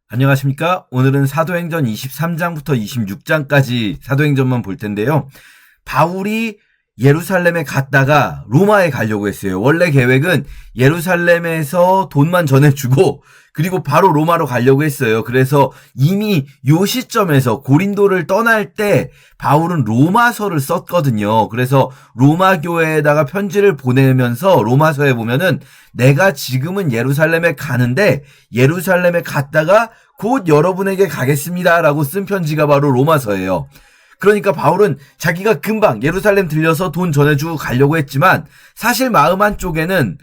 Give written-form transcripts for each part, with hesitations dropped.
안녕하십니까? 오늘은 사도행전 23장부터 26장까지 사도행전만 볼 텐데요. 바울이 예루살렘에 갔다가 로마에 가려고 했어요. 원래 계획은 예루살렘에서 돈만 전해주고 그리고 바로 로마로 가려고 했어요. 그래서 이미 요 시점에서 고린도를 떠날 때 바울은 로마서를 썼거든요. 그래서 로마 교회에다가 편지를 보내면서 로마서에 보면은 내가 지금은 예루살렘에 가는데 예루살렘에 갔다가 곧 여러분에게 가겠습니다라고 쓴 편지가 바로 로마서예요. 그러니까 바울은 자기가 금방 예루살렘 들려서 돈 전해주고 가려고 했지만 사실 마음 한쪽에는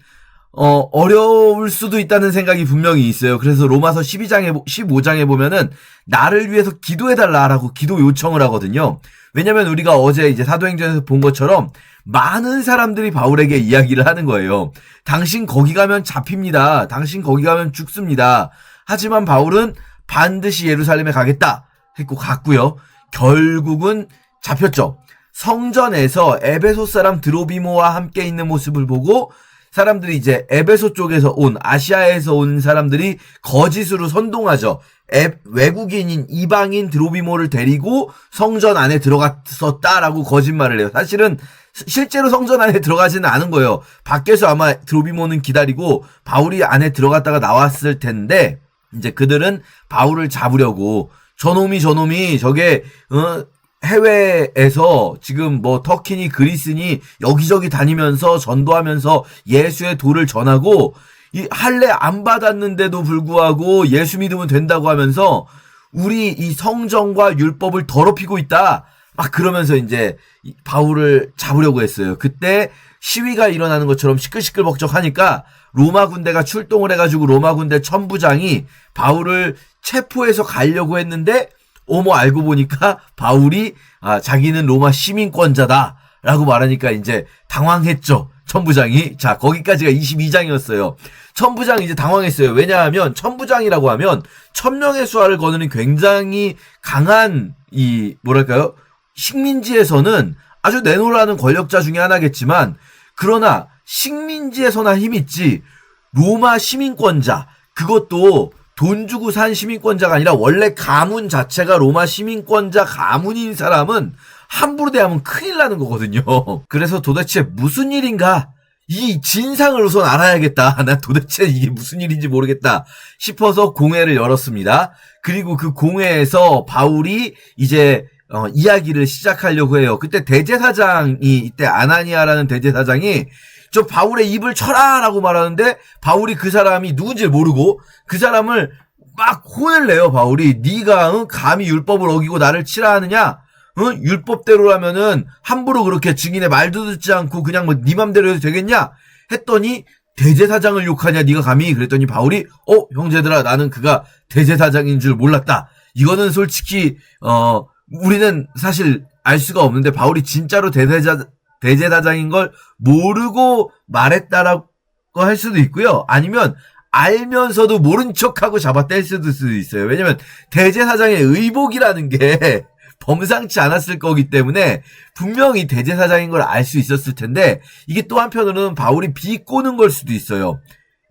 어려울 수도 있다는 생각이 분명히 있어요. 그래서 로마서 15장에 보면은 나를 위해서 기도해달라라고 기도 요청을 하거든요. 왜냐면 우리가 어제 이제 사도행전에서 본 것처럼 많은 사람들이 바울에게 이야기를 하는 거예요. 당신 거기 가면 잡힙니다. 당신 거기 가면 죽습니다. 하지만 바울은 반드시 예루살렘에 가겠다 했고 갔고요. 결국은 잡혔죠. 성전에서 에베소 사람 드로비모와 함께 있는 모습을 보고 사람들이 이제 에베소 쪽에서 온 아시아에서 온 사람들이 거짓으로 선동하죠. 외국인인 이방인 드로비모를 데리고 성전 안에 들어갔었다라고 거짓말을 해요. 사실은 실제로 성전 안에 들어가지는 않은 거예요. 밖에서 아마 드로비모는 기다리고 바울이 안에 들어갔다가 나왔을 텐데 이제 그들은 바울을 잡으려고 저놈이 저게 해외에서 지금 뭐 터키니 그리스니 여기저기 다니면서 전도하면서 예수의 도를 전하고 이 할례 안 받았는데도 불구하고 예수 믿으면 된다고 하면서 우리 이 성전과 율법을 더럽히고 있다. 막 그러면서 이제 바울을 잡으려고 했어요. 그때 시위가 일어나는 것처럼 시끌시끌벅적하니까 로마 군대가 출동을 해가지고 로마 군대 천부장이 바울을 체포해서 가려고 했는데 알고 보니까 바울이 자기는 로마 시민권자다라고 말하니까 이제 당황했죠. 천부장이. 자, 거기까지가 22장이었어요. 천부장이 이제 당황했어요. 왜냐하면 천부장이라고 하면 천명의 수하를 거느는 굉장히 강한 뭐랄까요? 식민지에서는 아주 내놓으라는 권력자 중에 하나겠지만 그러나 식민지에서나 힘있지 로마 시민권자 그것도 돈 주고 산 시민권자가 아니라 원래 가문 자체가 로마 시민권자 가문인 사람은 함부로 대하면 큰일 나는 거거든요. 그래서 도대체 무슨 일인가? 이 진상을 우선 알아야겠다. 난 도대체 이게 무슨 일인지 모르겠다 싶어서 공회를 열었습니다. 그리고 그 공회에서 바울이 이제 이야기를 시작하려고 해요. 그때 대제사장이 이때 아나니아라는 대제사장이 저 바울의 입을 쳐라라고 말하는데 바울이 그 사람이 누군지 모르고 그 사람을 막 혼을 내요. 바울이 네가 감히 율법을 어기고 나를 치라 하느냐? 율법대로라면은 함부로 그렇게 증인의 말도 듣지 않고 그냥 뭐 네 맘대로 해도 되겠냐? 했더니 대제사장을 욕하냐 네가 감히? 그랬더니 바울이 형제들아 나는 그가 대제사장인 줄 몰랐다. 이거는 솔직히 우리는 사실 알 수가 없는데 바울이 진짜로 대제사장인 걸 모르고 말했다라고 할 수도 있고요. 아니면 알면서도 모른 척하고 잡아뗄 수도 있어요. 왜냐면 대제사장의 의복이라는 게 범상치 않았을 거기 때문에 분명히 대제사장인 걸 알 수 있었을 텐데 이게 또 한편으로는 바울이 비꼬는 걸 수도 있어요.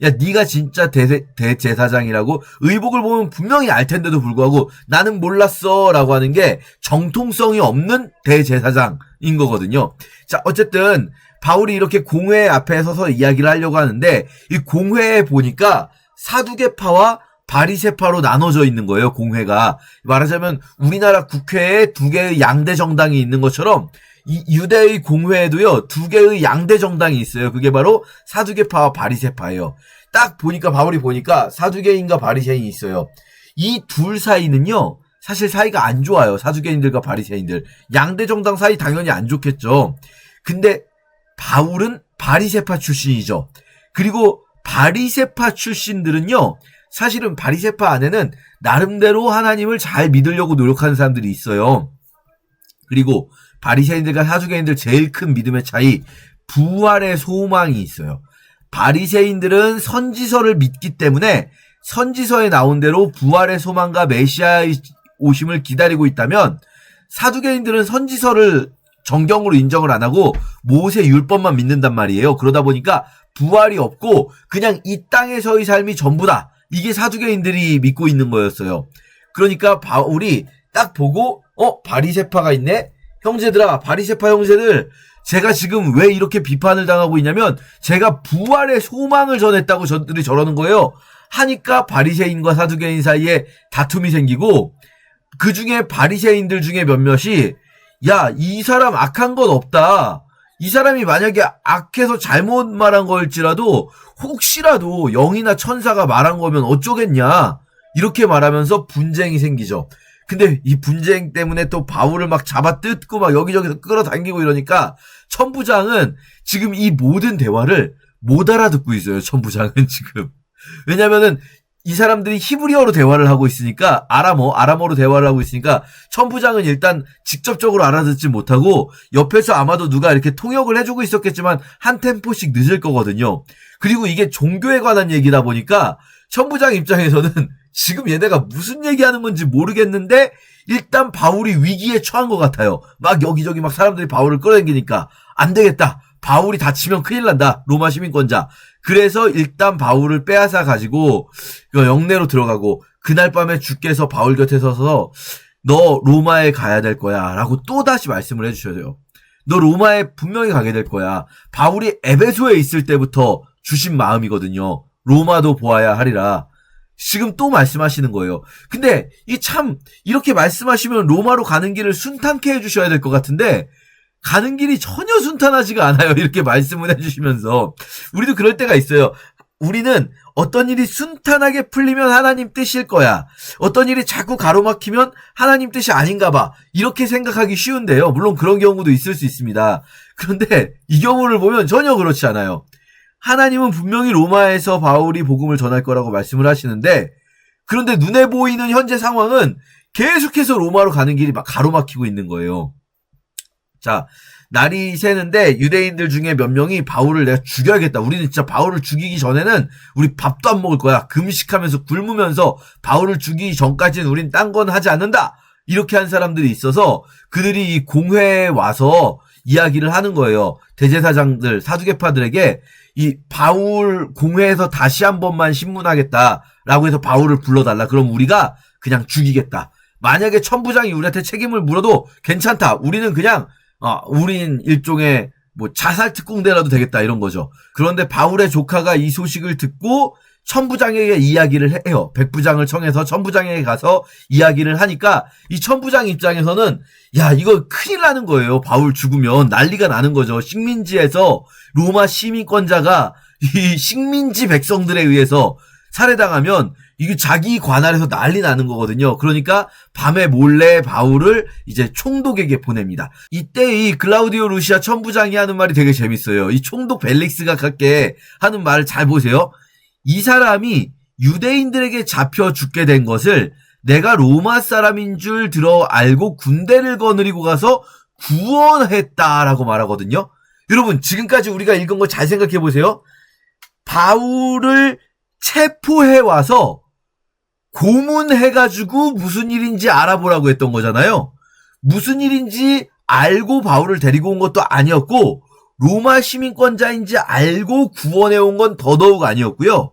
야, 네가 진짜 대제사장이라고 의복을 보면 분명히 알 텐데도 불구하고 나는 몰랐어라고 하는 게 정통성이 없는 대제사장인 거거든요. 자, 어쨌든 바울이 이렇게 공회 앞에 서서 이야기를 하려고 하는데 이 공회에 보니까 사두개파와 바리새파로 나눠져 있는 거예요. 공회가 말하자면 우리나라 국회에 두 개의 양대 정당이 있는 것처럼 이 유대의 공회에도요 두 개의 양대 정당이 있어요. 그게 바로 사두개파와 바리새파예요. 딱 보니까 바울이 보니까 사두개인과 바리새인이 있어요. 이 둘 사이는요 사실 사이가 안 좋아요. 사두개인들과 바리새인들 양대 정당 사이 당연히 안 좋겠죠. 근데 바울은 바리새파 출신이죠. 그리고 바리새파 출신들은요 사실은 바리새파 안에는 나름대로 하나님을 잘 믿으려고 노력하는 사람들이 있어요. 그리고 바리새인들과 사두개인들 제일 큰 믿음의 차이 부활의 소망이 있어요. 바리새인들은 선지서를 믿기 때문에 선지서에 나온 대로 부활의 소망과 메시아의 오심을 기다리고 있다면 사두개인들은 선지서를 정경으로 인정을 안 하고 모세 율법만 믿는단 말이에요. 그러다 보니까 부활이 없고 그냥 이 땅에서의 삶이 전부다. 이게 사두개인들이 믿고 있는 거였어요. 그러니까 바울이 딱 보고 바리새파가 있네? 형제들아, 바리새파 형제들, 제가 지금 왜 이렇게 비판을 당하고 있냐면 제가 부활의 소망을 전했다고 저들이 저러는 거예요. 하니까 바리새인과 사두개인 사이에 다툼이 생기고, 그 중에 바리새인들 중에 몇몇이 야, 이 사람 악한 건 없다. 이 사람이 만약에 악해서 잘못 말한 거일지라도 혹시라도 영이나 천사가 말한 거면 어쩌겠냐, 이렇게 말하면서 분쟁이 생기죠. 근데 이 분쟁 때문에 또 바울을 막 잡아 뜯고 막 여기저기서 끌어당기고 이러니까 천부장은 지금 이 모든 대화를 못 알아듣고 있어요. 천부장은 지금. 왜냐면은 이 사람들이 히브리어로 대화를 하고 있으니까, 아람어로 대화를 하고 있으니까 천부장은 일단 직접적으로 알아듣지 못하고 옆에서 아마도 누가 이렇게 통역을 해주고 있었겠지만 한 템포씩 늦을 거거든요. 그리고 이게 종교에 관한 얘기다 보니까 천부장 입장에서는 지금 얘네가 무슨 얘기하는 건지 모르겠는데 일단 바울이 위기에 처한 것 같아요. 막 여기저기 막 사람들이 바울을 끌어당기니까 안 되겠다. 바울이 다치면 큰일 난다. 로마 시민권자. 그래서 일단 바울을 빼앗아 가지고 영내로 들어가고, 그날 밤에 주께서 바울 곁에 서서 너 로마에 가야 될 거야 라고 또다시 말씀을 해주셔야 돼요. 너 로마에 분명히 가게 될 거야. 바울이 에베소에 있을 때부터 주신 마음이거든요. 로마도 보아야 하리라. 지금 또 말씀하시는 거예요. 근데 이 참 이렇게 말씀하시면 로마로 가는 길을 순탄케 해주셔야 될 것 같은데 가는 길이 전혀 순탄하지가 않아요. 이렇게 말씀을 해주시면서. 우리도 그럴 때가 있어요. 우리는 어떤 일이 순탄하게 풀리면 하나님 뜻일 거야. 어떤 일이 자꾸 가로막히면 하나님 뜻이 아닌가 봐. 이렇게 생각하기 쉬운데요. 물론 그런 경우도 있을 수 있습니다. 그런데 이 경우를 보면 전혀 그렇지 않아요. 하나님은 분명히 로마에서 바울이 복음을 전할 거라고 말씀을 하시는데, 그런데 눈에 보이는 현재 상황은 계속해서 로마로 가는 길이 막 가로막히고 있는 거예요. 자, 날이 새는데 유대인들 중에 몇 명이 바울을 내가 죽여야겠다. 우리는 진짜 바울을 죽이기 전에는 우리 밥도 안 먹을 거야. 금식하면서 굶으면서 바울을 죽이기 전까지는 우린 딴 건 하지 않는다. 이렇게 한 사람들이 있어서 그들이 이 공회에 와서 이야기를 하는 거예요. 대제사장들, 사두개파들에게 이 바울 공회에서 다시 한 번만 신문하겠다라고 해서 바울을 불러달라. 그럼 우리가 그냥 죽이겠다. 만약에 천부장이 우리한테 책임을 물어도 괜찮다. 우리는 그냥 우린 일종의 뭐 자살 특공대라도 되겠다, 이런 거죠. 그런데 바울의 조카가 이 소식을 듣고 천부장에게 이야기를 해요. 백부장을 청해서 천부장에게 가서 이야기를 하니까 이 천부장 입장에서는 야, 이거 큰일 나는 거예요. 바울 죽으면 난리가 나는 거죠. 식민지에서 로마 시민권자가 이 식민지 백성들에 의해서 살해당하면 이게 자기 관할에서 난리 나는 거거든요. 그러니까 밤에 몰래 바울을 이제 총독에게 보냅니다. 이때 이 글라우디오 루시아 천부장이 하는 말이 되게 재밌어요. 이 총독 벨릭스가 갖게 하는 말을 잘 보세요. 이 사람이 유대인들에게 잡혀 죽게 된 것을 내가 로마 사람인 줄 들어 알고 군대를 거느리고 가서 구원했다라고 말하거든요. 여러분, 지금까지 우리가 읽은 거 잘 생각해 보세요. 바울을 체포해 와서 고문해가지고 무슨 일인지 알아보라고 했던 거잖아요. 무슨 일인지 알고 바울을 데리고 온 것도 아니었고, 로마 시민권자인지 알고 구원해온 건 더더욱 아니었고요.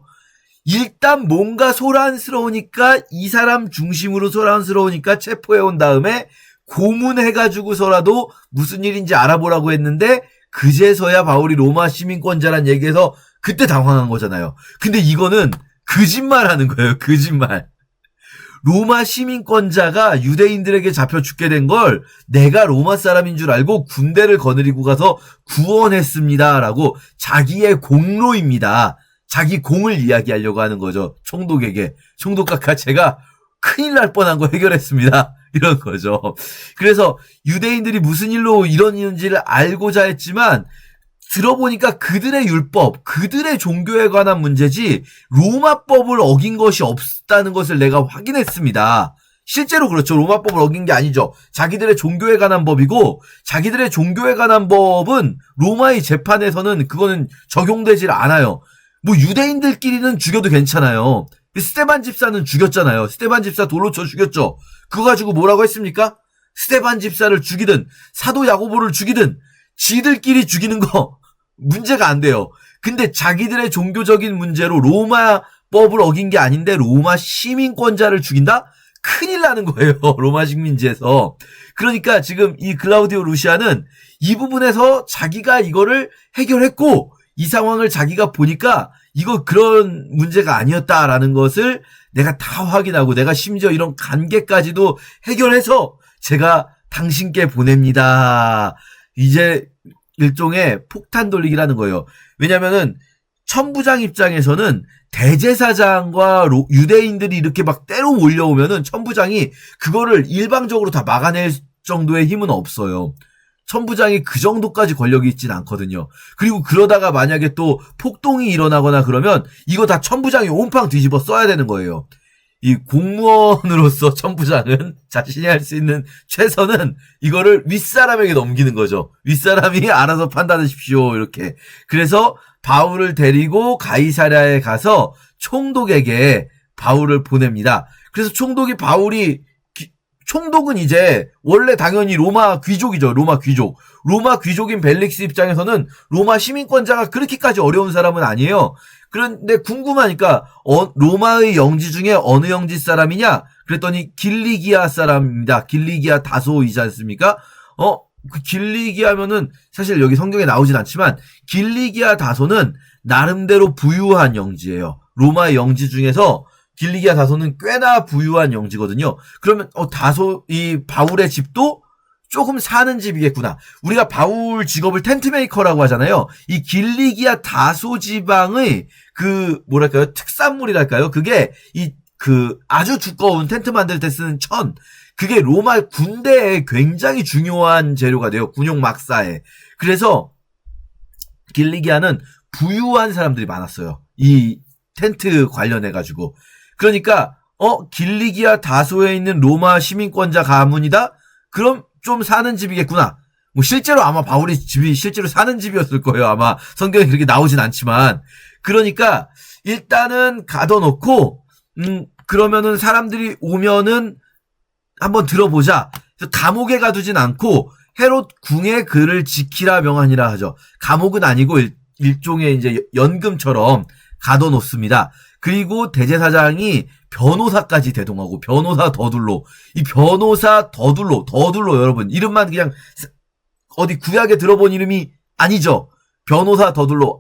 일단 뭔가 소란스러우니까, 이 사람 중심으로 소란스러우니까 체포해온 다음에 고문해가지고서라도 무슨 일인지 알아보라고 했는데, 그제서야 바울이 로마 시민권자란 얘기해서 그때 당황한 거잖아요. 근데 이거는 거짓말하는 거예요. 거짓말. 로마 시민권자가 유대인들에게 잡혀 죽게 된 걸 내가 로마 사람인 줄 알고 군대를 거느리고 가서 구원했습니다라고 자기의 공로입니다. 자기 공을 이야기하려고 하는 거죠. 총독에게. 총독 각하, 제가 큰일 날 뻔한 거 해결했습니다. 이런 거죠. 그래서 유대인들이 무슨 일로 이런지를 알고자 했지만 들어보니까 그들의 율법, 그들의 종교에 관한 문제지 로마법을 어긴 것이 없다는 것을 내가 확인했습니다. 실제로 그렇죠. 로마법을 어긴 게 아니죠. 자기들의 종교에 관한 법이고, 자기들의 종교에 관한 법은 로마의 재판에서는 그거는 적용되질 않아요. 뭐 유대인들끼리는 죽여도 괜찮아요. 스데반 집사는 죽였잖아요. 스데반 집사 돌로 쳐 죽였죠. 그거 가지고 뭐라고 했습니까? 스데반 집사를 죽이든 사도 야고보를 죽이든 지들끼리 죽이는 거 문제가 안 돼요. 근데 자기들의 종교적인 문제로 로마 법을 어긴 게 아닌데 로마 시민권자를 죽인다? 큰일 나는 거예요. 로마 식민지에서. 그러니까 지금 이 클라우디오 루시아는 이 부분에서 자기가 이거를 해결했고 이 상황을 자기가 보니까 이거 그런 문제가 아니었다라는 것을 내가 다 확인하고 내가 심지어 이런 관계까지도 해결해서 제가 당신께 보냅니다. 이제 일종의 폭탄 돌리기라는 거예요. 왜냐면은 천부장 입장에서는 대제사장과 유대인들이 이렇게 막 때로 몰려오면은 천부장이 그거를 일방적으로 다 막아낼 정도의 힘은 없어요. 천부장이 그 정도까지 권력이 있진 않거든요. 그리고 그러다가 만약에 또 폭동이 일어나거나 그러면 이거 다 천부장이 온팡 뒤집어 써야 되는 거예요. 이 공무원으로서 천부장은 자신이 할 수 있는 최선은 이거를 윗사람에게 넘기는 거죠. 윗사람이 알아서 판단하십시오. 이렇게. 그래서 바울을 데리고 가이사랴에 가서 총독에게 바울을 보냅니다. 그래서 총독은 이제 원래 당연히 로마 귀족이죠. 로마 귀족. 로마 귀족인 벨릭스 입장에서는 로마 시민권자가 그렇게까지 어려운 사람은 아니에요. 그런데 궁금하니까 로마의 영지 중에 어느 영지 사람이냐? 그랬더니 길리기아 사람입니다. 길리기아 다소이지 않습니까? 그 길리기아면은 사실 여기 성경에 나오진 않지만 길리기아 다소는 나름대로 부유한 영지예요. 로마의 영지 중에서 길리기아 다소는 꽤나 부유한 영지거든요. 그러면 이 바울의 집도 조금 사는 집이겠구나. 우리가 바울 직업을 텐트메이커라고 하잖아요. 이 길리기아 다소 지방의 특산물이랄까요? 그게 아주 두꺼운 텐트 만들 때 쓰는 천. 그게 로마 군대에 굉장히 중요한 재료가 돼요. 군용 막사에. 그래서 길리기아는 부유한 사람들이 많았어요. 이 텐트 관련해가지고. 그러니까 길리기아 다소에 있는 로마 시민권자 가문이다? 그럼 좀 사는 집이겠구나. 뭐 실제로 아마 바울의 집이 실제로 사는 집이었을 거예요. 아마 성경에 그렇게 나오진 않지만. 그러니까 일단은 가둬놓고 그러면은 사람들이 오면은 한번 들어보자. 그래서 감옥에 가두진 않고 헤롯 궁에 그를 지키라 명하니라 하죠. 감옥은 아니고 일종의 이제 연금처럼 가둬놓습니다. 그리고 대제사장이 변호사까지 대동하고 변호사 더둘로 여러분 이름만 그냥 어디 구약에 들어본 이름이 아니죠. 변호사 더둘로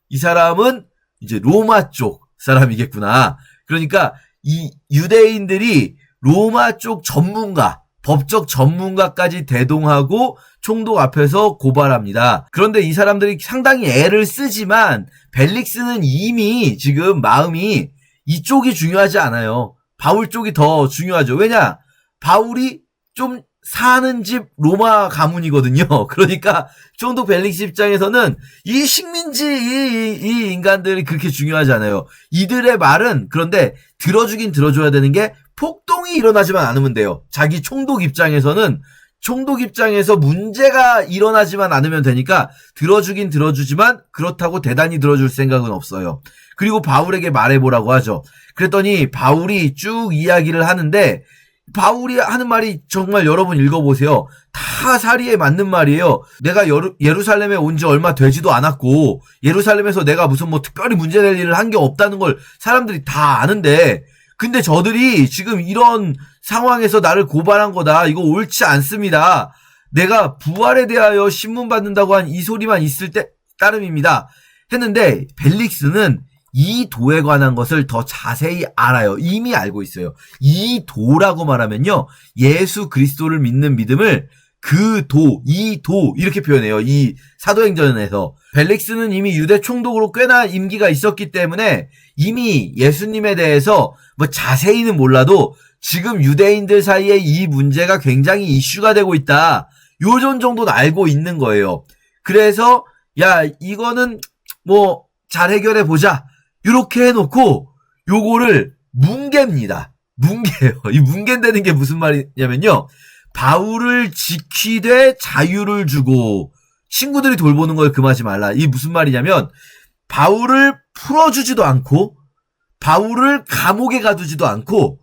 이 사람은 이제 로마 쪽 사람이겠구나. 그러니까 이 유대인들이 로마 쪽 전문가, 법적 전문가까지 대동하고 총독 앞에서 고발합니다. 그런데 이 사람들이 상당히 애를 쓰지만 벨릭스는 이미 지금 마음이 이쪽이 중요하지 않아요. 바울 쪽이 더 중요하죠. 왜냐? 바울이 좀 사는 집 로마 가문이거든요. 그러니까 총독 벨릭스 입장에서는 이 식민지 이 인간들이 그렇게 중요하지 않아요. 이들의 말은 그런데 들어주긴 들어줘야 되는 게 폭동이 일어나지만 않으면 돼요. 자기 총독 입장에서는 총독 입장에서 문제가 일어나지만 않으면 되니까 들어주긴 들어주지만 그렇다고 대단히 들어줄 생각은 없어요. 그리고 바울에게 말해보라고 하죠. 그랬더니 바울이 쭉 이야기를 하는데 바울이 하는 말이 정말 여러분 읽어보세요. 다 사리에 맞는 말이에요. 내가 예루살렘에 온 지 얼마 되지도 않았고 예루살렘에서 내가 무슨 뭐 특별히 문제될 일을 한 게 없다는 걸 사람들이 다 아는데 근데 저들이 지금 이런 상황에서 나를 고발한 거다. 이거 옳지 않습니다. 내가 부활에 대하여 신문받는다고 한 이 소리만 있을 때 따름입니다. 했는데 벨릭스는 이 도에 관한 것을 더 자세히 알아요. 이미 알고 있어요. 이 도라고 말하면요. 예수 그리스도를 믿는 믿음을 이 도 이렇게 표현해요. 이 사도행전에서. 벨릭스는 이미 유대 총독으로 꽤나 임기가 있었기 때문에 이미 예수님에 대해서 뭐 자세히는 몰라도 지금 유대인들 사이에 이 문제가 굉장히 이슈가 되고 있다. 요런 정도는 알고 있는 거예요. 그래서 이거는 뭐 잘 해결해 보자. 이렇게 해놓고 요거를 뭉갭니다. 뭉개요. 이 뭉갠다는 게 무슨 말이냐면요. 바울을 지키되 자유를 주고 친구들이 돌보는 걸 금하지 말라. 이 무슨 말이냐면 바울을 풀어주지도 않고 바울을 감옥에 가두지도 않고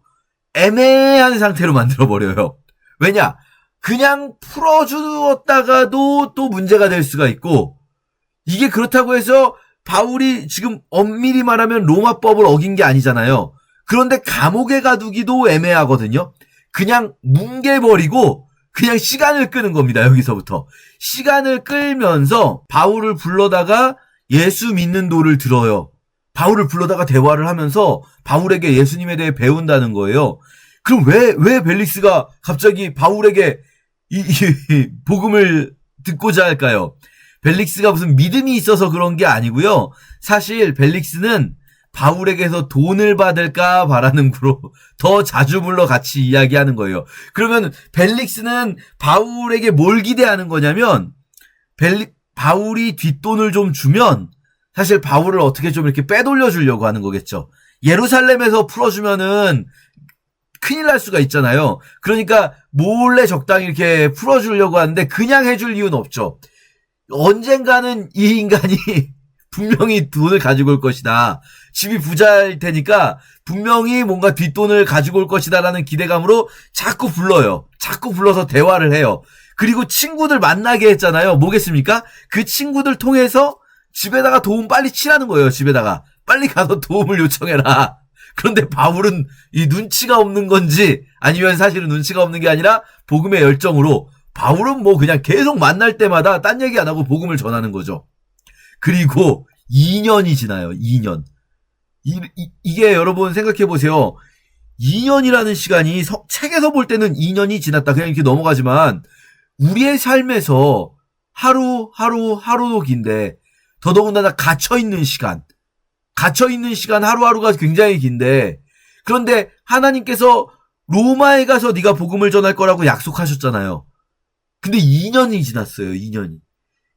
애매한 상태로 만들어버려요. 왜냐? 그냥 풀어주었다가도 또 문제가 될 수가 있고 이게 그렇다고 해서 바울이 지금 엄밀히 말하면 로마법을 어긴 게 아니잖아요. 그런데 감옥에 가두기도 애매하거든요. 그냥 뭉개버리고 그냥 시간을 끄는 겁니다. 여기서부터. 시간을 끌면서 바울을 불러다가 예수 믿는 도를 들어요. 바울을 불러다가 대화를 하면서 바울에게 예수님에 대해 배운다는 거예요. 그럼 왜 벨릭스가 갑자기 바울에게 이 복음을 듣고자 할까요? 벨릭스가 무슨 믿음이 있어서 그런 게 아니고요. 사실 벨릭스는 바울에게서 돈을 받을까 바라는 구로 더 자주 불러 같이 이야기하는 거예요. 그러면 벨릭스는 바울에게 뭘 기대하는 거냐면 바울이 뒷돈을 좀 주면 사실 바울을 어떻게 좀 이렇게 빼돌려 주려고 하는 거겠죠. 예루살렘에서 풀어주면은 큰일 날 수가 있잖아요. 그러니까 몰래 적당히 이렇게 풀어주려고 하는데 그냥 해줄 이유는 없죠. 언젠가는 이 인간이 분명히 돈을 가지고 올 것이다. 집이 부자일 테니까 분명히 뭔가 뒷돈을 가지고 올 것이다라는 기대감으로 자꾸 불러요. 자꾸 불러서 대화를 해요. 그리고 친구들 만나게 했잖아요. 뭐겠습니까? 그 친구들 통해서 집에다가 도움 빨리 치라는 거예요. 집에다가. 빨리 가서 도움을 요청해라. 그런데 바울은 이 눈치가 없는 건지 아니면 사실은 눈치가 없는 게 아니라 복음의 열정으로 바울은 뭐 그냥 계속 만날 때마다 딴 얘기 안 하고 복음을 전하는 거죠. 그리고 2년이 지나요. 2년. 이게 여러분 생각해 보세요. 2년이라는 시간이 책에서 볼 때는 2년이 지났다. 그냥 이렇게 넘어가지만 우리의 삶에서 하루도 긴데 더더군다나 갇혀있는 시간 하루하루가 굉장히 긴데 그런데 하나님께서 로마에 가서 네가 복음을 전할 거라고 약속하셨잖아요. 근데 2년이 지났어요. 2년이.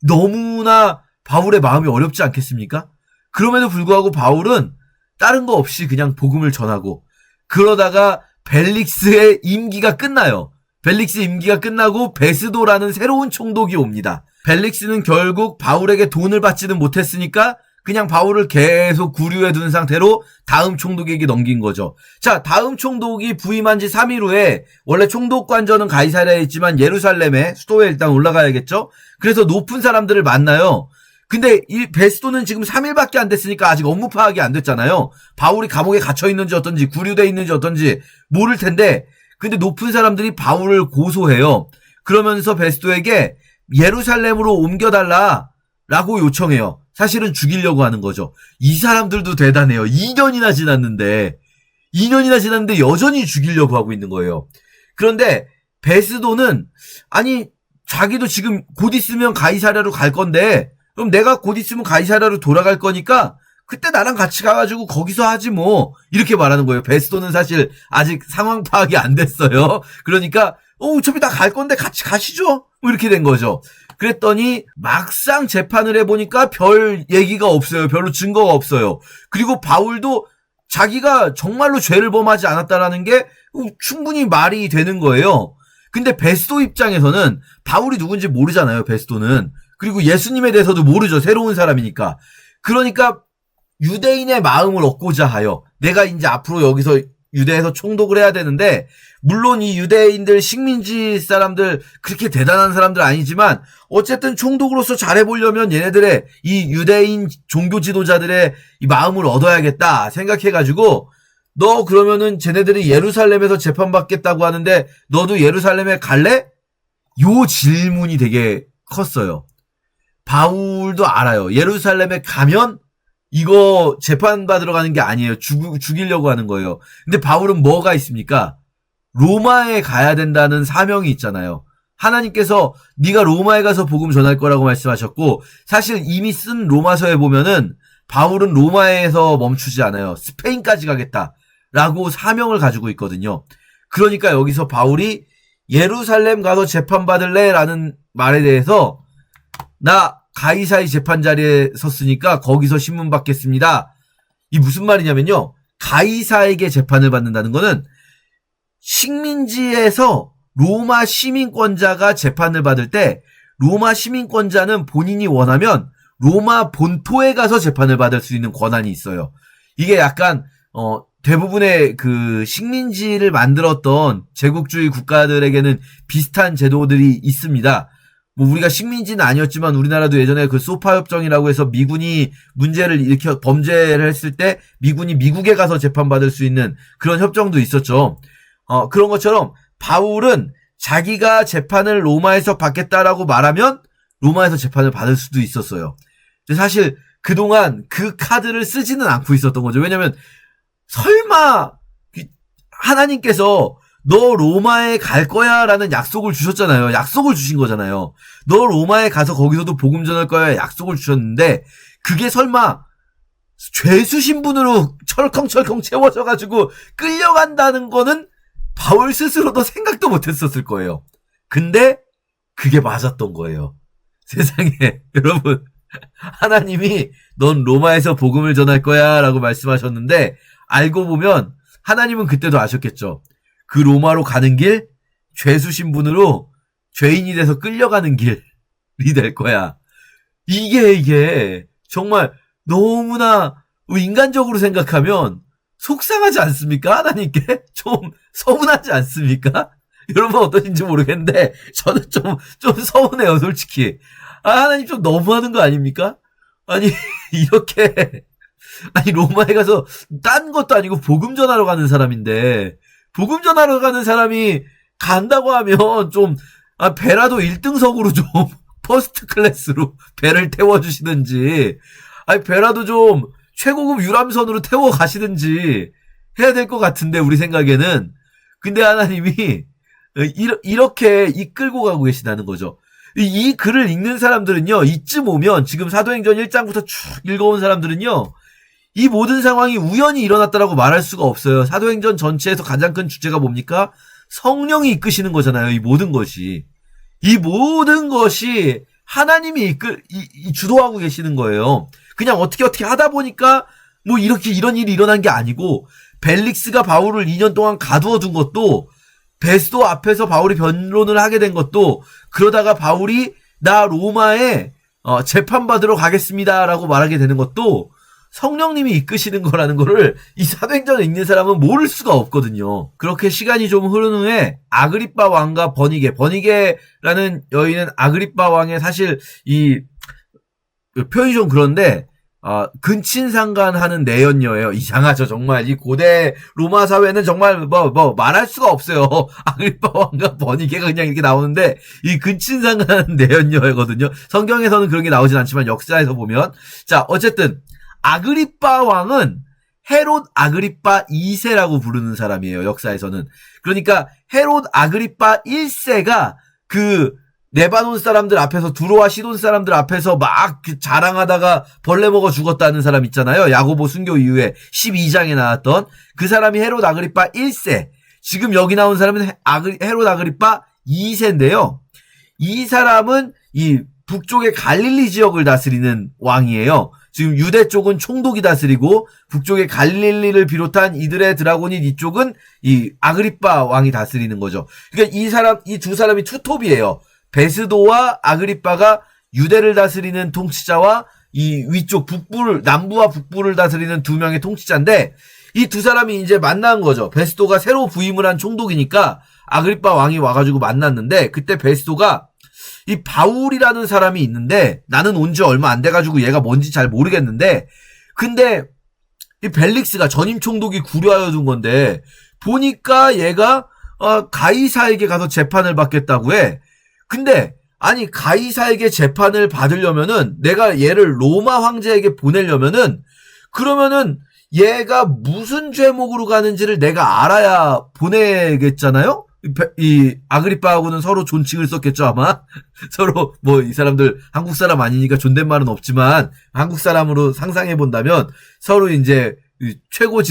너무나 바울의 마음이 어렵지 않겠습니까? 그럼에도 불구하고 바울은 다른 거 없이 그냥 복음을 전하고 그러다가 벨릭스의 임기가 끝나요. 벨릭스 임기가 끝나고 베스도라는 새로운 총독이 옵니다. 벨릭스는 결국 바울에게 돈을 받지는 못했으니까 그냥 바울을 계속 구류해 둔 상태로 다음 총독에게 넘긴 거죠. 자, 다음 총독이 부임한 지 3일 후에 원래 총독 관저는 가이사랴에 있지만 예루살렘에 수도에 일단 올라가야겠죠. 그래서 높은 사람들을 만나요. 근데 이 베스도는 지금 3일밖에 안 됐으니까 아직 업무 파악이 안 됐잖아요. 바울이 감옥에 갇혀 있는지 어떤지 구류돼 있는지 어떤지 모를 텐데 근데 높은 사람들이 바울을 고소해요. 그러면서 베스도에게 예루살렘으로 옮겨달라라고 요청해요. 사실은 죽이려고 하는 거죠. 이 사람들도 대단해요. 2년이나 지났는데 여전히 죽이려고 하고 있는 거예요. 그런데 베스도는 아니 자기도 지금 곧 있으면 가이사랴로 갈 건데 그럼 내가 곧 있으면 가이사랴로 돌아갈 거니까 그때 나랑 같이 가가지고 거기서 하지 뭐 이렇게 말하는 거예요. 베스도는 사실 아직 상황 파악이 안 됐어요. 그러니까 어차피 나 갈 건데 같이 가시죠. 뭐 이렇게 된 거죠. 그랬더니 막상 재판을 해보니까 별 얘기가 없어요. 별로 증거가 없어요. 그리고 바울도 자기가 정말로 죄를 범하지 않았다라는 게 충분히 말이 되는 거예요. 근데 베스도 입장에서는 바울이 누군지 모르잖아요. 베스도는. 그리고 예수님에 대해서도 모르죠. 새로운 사람이니까. 그러니까 유대인의 마음을 얻고자 하여 내가 이제 앞으로 여기서 유대에서 총독을 해야 되는데 물론 이 유대인들 식민지 사람들 그렇게 대단한 사람들 아니지만 어쨌든 총독으로서 잘해보려면 얘네들의 이 유대인 종교 지도자들의 이 마음을 얻어야겠다 생각해가지고 너 그러면은 쟤네들이 예루살렘에서 재판받겠다고 하는데 너도 예루살렘에 갈래? 요 질문이 되게 컸어요. 바울도 알아요. 예루살렘에 가면 이거 재판받으러 가는 게 아니에요. 죽이려고 하는 거예요. 근데 바울은 뭐가 있습니까? 로마에 가야 된다는 사명이 있잖아요. 하나님께서 네가 로마에 가서 복음 전할 거라고 말씀하셨고 사실 이미 쓴 로마서에 보면은 바울은 로마에서 멈추지 않아요. 스페인까지 가겠다라고 사명을 가지고 있거든요. 그러니까 여기서 바울이 예루살렘 가서 재판받을래? 라는 말에 대해서 나 가이사의 재판 자리에 섰으니까 거기서 신문 받겠습니다. 이 무슨 말이냐면요. 가이사에게 재판을 받는다는 거는 식민지에서 로마 시민권자가 재판을 받을 때 로마 시민권자는 본인이 원하면 로마 본토에 가서 재판을 받을 수 있는 권한이 있어요. 이게 약간 대부분의 그 식민지를 만들었던 제국주의 국가들에게는 비슷한 제도들이 있습니다. 뭐 우리가 식민지는 아니었지만 우리나라도 예전에 그 소파 협정이라고 해서 미군이 문제를 일으켜 범죄를 했을 때 미군이 미국에 가서 재판받을 수 있는 그런 협정도 있었죠. 그런 것처럼 바울은 자기가 재판을 로마에서 받겠다라고 말하면 로마에서 재판을 받을 수도 있었어요. 근데 사실 그동안 그 카드를 쓰지는 않고 있었던 거죠. 왜냐면 설마 하나님께서 너 로마에 갈 거야 라는 약속을 주셨잖아요. 약속을 주신 거잖아요. 너 로마에 가서 거기서도 복음 전할 거야 약속을 주셨는데 그게 설마 죄수 신분으로 철컹철컹 채워져가지고 끌려간다는 거는 바울 스스로도 생각도 못했었을 거예요. 근데 그게 맞았던 거예요. 세상에 여러분, 하나님이 넌 로마에서 복음을 전할 거야 라고 말씀하셨는데 알고 보면 하나님은 그때도 아셨겠죠. 그 로마로 가는 길 죄수 신분으로 죄인이 돼서 끌려가는 길이 될 거야. 이게 정말 너무나 인간적으로 생각하면 속상하지 않습니까? 하나님께 좀 서운하지 않습니까? 여러분 어떠신지 모르겠는데 저는 좀 서운해요, 솔직히. 하나님 좀 너무하는 거 아닙니까? 아니 이렇게 로마에 가서 딴 것도 아니고 복음 전하러 가는 사람인데 복음 전하러 가는 사람이 간다고 하면 좀 배라도 1등석으로 좀 퍼스트 클래스로 배를 태워주시든지 배라도 좀 최고급 유람선으로 태워 가시든지 해야 될 것 같은데 우리 생각에는. 근데 하나님이 이렇게 이끌고 가고 계시다는 거죠. 이 글을 읽는 사람들은요, 이쯤 오면 지금 사도행전 1장부터 쭉 읽어온 사람들은요, 이 모든 상황이 우연히 일어났다라고 말할 수가 없어요. 사도행전 전체에서 가장 큰 주제가 뭡니까? 성령이 이끄시는 거잖아요. 이 모든 것이 하나님이 주도하고 계시는 거예요. 그냥 어떻게 하다 보니까 뭐 이런 일이 일어난 게 아니고, 벨릭스가 바울을 2년 동안 가두어 둔 것도, 베스도 앞에서 바울이 변론을 하게 된 것도, 그러다가 바울이 나 로마에 재판받으러 가겠습니다라고 말하게 되는 것도 성령님이 이끄시는 거라는 거를 이 사도행전을 읽는 사람은 모를 수가 없거든요. 그렇게 시간이 좀 흐른 후에 아그리빠 왕과 버니게라는 여인은 아그리빠 왕의 사실 이 표현이 좀 그런데 근친상간하는 내연녀예요. 이상하죠, 정말. 이 고대 로마 사회는 정말 말할 수가 없어요. 아그리빠 왕과 버니게가 그냥 이렇게 나오는데 이 근친상간하는 내연녀거든요. 성경에서는 그런 게 나오진 않지만 역사에서 보면. 자, 어쨌든 아그리빠 왕은 헤롯 아그리빠 2세라고 부르는 사람이에요. 역사에서는. 그러니까 헤롯 아그리빠 1세가 그 레바논 사람들 앞에서, 두로와 시돈 사람들 앞에서 막 자랑하다가 벌레 먹어 죽었다는 사람 있잖아요. 야고보 순교 이후에 12장에 나왔던 그 사람이 헤롯 아그리빠 1세. 지금 여기 나온 사람은 헤롯 아그리빠 2세인데요. 이 사람은 이 북쪽의 갈릴리 지역을 다스리는 왕이에요. 지금 유대 쪽은 총독이 다스리고 북쪽의 갈릴리를 비롯한 이들의 드라고닛 이쪽은 이 아그리빠 왕이 다스리는 거죠. 그러니까 이 두 사람이 투톱이에요. 베스도와 아그리빠가 유대를 다스리는 통치자와 이 위쪽 남부와 북부를 다스리는 두 명의 통치자인데, 이 두 사람이 이제 만난 거죠. 베스도가 새로 부임을 한 총독이니까 아그리빠 왕이 와가지고 만났는데, 그때 베스도가 이 바울이라는 사람이 있는데, 나는 온 지 얼마 안 돼가지고 얘가 뭔지 잘 모르겠는데, 근데 이 벨릭스가 전임 총독이 구려하여 둔 건데, 보니까 얘가 가이사에게 가서 재판을 받겠다고 해. 근데 아니 가이사에게 재판을 받으려면은, 내가 얘를 로마 황제에게 보내려면은, 그러면은 얘가 무슨 죄목으로 가는지를 내가 알아야 보내겠잖아요. 이 아그리빠하고는 서로 존칭을 썼겠죠, 아마. 서로 이 사람들 한국 사람 아니니까 존댓말은 없지만 한국 사람으로 상상해 본다면 서로 이제 최고